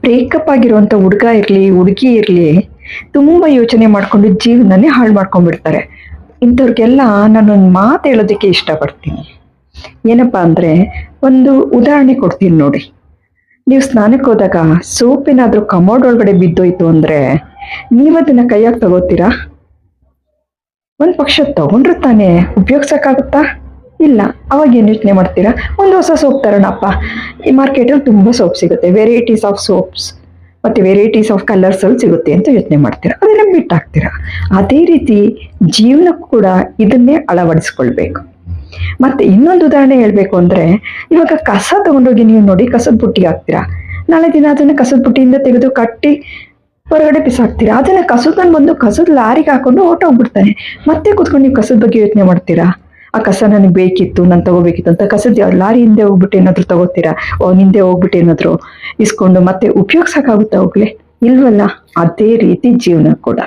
Breakup ಆಗಿರುವಂಥ ಹುಡುಗ ಇರಲಿ ಹುಡುಗಿ ಇರಲಿ ತುಂಬ ಯೋಚನೆ ಮಾಡಿಕೊಂಡು ಜೀವನನೇ ಹಾಳು ಮಾಡ್ಕೊಂಡ್ಬಿಡ್ತಾರೆ. ಇಂಥವ್ರಿಗೆಲ್ಲ ನಾನೊಂದು ಮಾತು ಹೇಳೋದಕ್ಕೆ ಇಷ್ಟಪಡ್ತೀನಿ. ಏನಪ್ಪ ಅಂದರೆ, ಒಂದು ಉದಾಹರಣೆ ಕೊಡ್ತೀನಿ ನೋಡಿ. ನೀವು ಸ್ನಾನಕ್ಕೆ ಹೋದಾಗ ಸೋಪೇನಾದರೂ ಕಮೋಡ್ ಒಳಗಡೆ ಬಿದ್ದೋಯ್ತು ಅಂದರೆ ನೀವು ಅದನ್ನು ಕೈಯಾಗಿ ತಗೋತೀರಾ? ಒಂದು ಪಕ್ಷ ತಗೊಂಡ್ರೆ ತಾನೇ ಉಪಯೋಗಿಸೋಕ್ಕಾಗುತ್ತಾ? ಇಲ್ಲ. ಅವಾಗ ಏನು ಯೋಚನೆ ಮಾಡ್ತೀರಾ? ಒಂದು ಹೊಸ ಸೋಪ್ ತರೋಣಪ್ಪ, ಈ ಮಾರ್ಕೆಟಲ್ಲಿ ತುಂಬ ಸೋಪ್ ಸಿಗುತ್ತೆ, ವೆರೈಟೀಸ್ ಆಫ್ ಸೋಪ್ಸ್ ಮತ್ತು ವೆರೈಟೀಸ್ ಆಫ್ ಕಲರ್ಸಲ್ಲಿ ಸಿಗುತ್ತೆ ಅಂತ ಯೋಚನೆ ಮಾಡ್ತೀರಾ, ಅದನ್ನು ಬಿಟ್ಟಾಕ್ತೀರಾ. ಅದೇ ರೀತಿ ಜೀವನಕ್ಕೂ ಕೂಡ ಇದನ್ನೇ ಅಳವಡಿಸ್ಕೊಳ್ಬೇಕು. ಮತ್ತೆ ಇನ್ನೊಂದು ಉದಾಹರಣೆ ಹೇಳಬೇಕು ಅಂದರೆ, ಇವಾಗ ಕಸ ತಗೊಂಡೋಗಿ ನೀವು ನೋಡಿ ಕಸದ ಬುಟ್ಟಿಗೆ ಹಾಕ್ತೀರಾ, ನಾಳೆ ದಿನ ಅದನ್ನು ಕಸದ ಬುಟ್ಟಿಯಿಂದ ತೆಗೆದು ಕಟ್ಟಿ ಹೊರಗಡೆ ಬಿಸಾಕ್ತೀರಾ. ಅದನ್ನು ಕಸದನ್ನು ಬಂದು ಕಸದ ಲಾರಿಗೆ ಹಾಕೊಂಡು ಹೊರಟೋಗ್ಬಿಡ್ತಾನೆ. ಮತ್ತೆ ಕೂತ್ಕೊಂಡು ನೀವು ಕಸದ ಬಗ್ಗೆ ಯೋಚನೆ ಮಾಡ್ತೀರಾ? ಆ ಕಸ ನನಗೆ ಬೇಕಿತ್ತು, ನಾನು ತಗೋಬೇಕಿತ್ತು ಅಂತ ಕಸದ ಲಾರಿ ಹಿಂದೆ ಹೋಗ್ಬಿಟ್ಟು ಏನಾದರೂ ತಗೋತೀರಾ? ಹಿಂದೆ ಹೋಗ್ಬಿಟ್ಟು ಏನಾದರೂ ಇಸ್ಕೊಂಡು ಮತ್ತೆ ಉಪಯೋಗಿಸೋಕ್ಕಾಗುತ್ತಾ ಹೋಗ್ಲಿ? ಇಲ್ವಲ್ಲ. ಅದೇ ರೀತಿ ಜೀವನ ಕೂಡ.